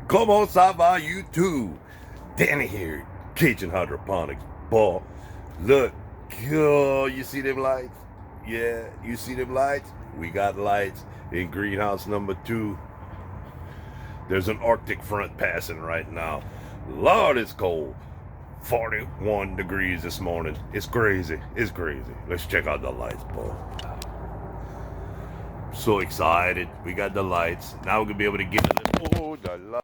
Como ça va, you too? Danny here, Cajun Hydroponics. Boy, look, oh, you see them lights? Yeah, you see them lights? We got lights in greenhouse number 2. There's an Arctic front passing right now. Lord, it's cold. 41 degrees this morning. It's crazy. It's crazy. Let's check out the lights, boy. So excited. We got the lights. Now we're going to be able to get to this. Oh, the light.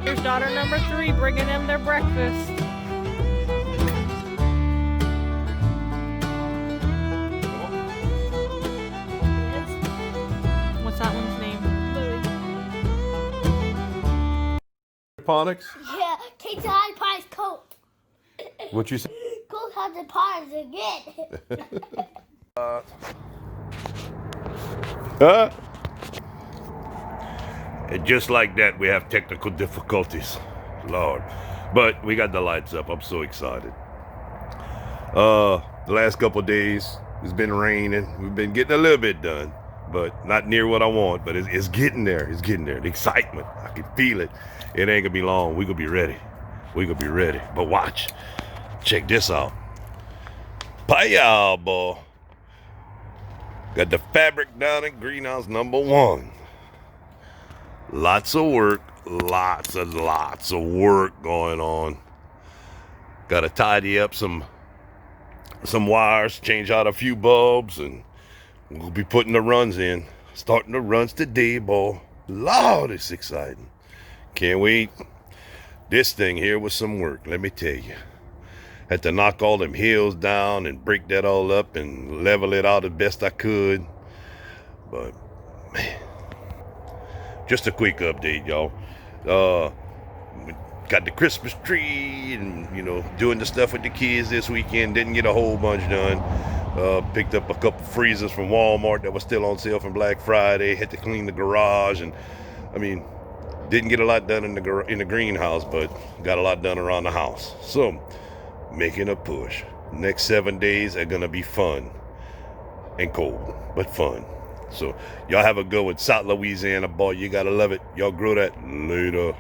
Here's daughter number 3 bringing them their breakfast. What's that one's name? Hydroponics? Yeah, Kate's Hydroponics coat. What you say? Coat Hydroponics again. Huh? And just like that, we have technical difficulties. Lord. But we got the lights up. I'm so excited. The last couple of days, it's been raining. We've been getting a little bit done, but not near what I want. But it's getting there. It's getting there. The excitement. I can feel it. It ain't gonna be long. We gonna be ready. We gonna be ready. But watch. Check this out. Paya, boy. Got the fabric down in greenhouse number 1. Lots of work, lots of work going on. Got to tidy up some wires, change out a few bulbs, and we'll be putting the runs in. Starting the runs today, boy. Lord, it's exciting. Can't wait. This thing here was some work, let me tell you. Had to knock all them hills down and break that all up and level it out as best I could. But, man. Just a quick update, y'all. Got the Christmas tree and, doing the stuff with the kids this weekend. Didn't get a whole bunch done. Picked up a couple freezers from Walmart that was still on sale from Black Friday. Had to clean the garage and, didn't get a lot done in the greenhouse, but got a lot done around the house. So, making a push. Next 7 days are gonna be fun and cold, but fun. So y'all have a good one. South Louisiana, boy, you gotta love it. Y'all grow that later.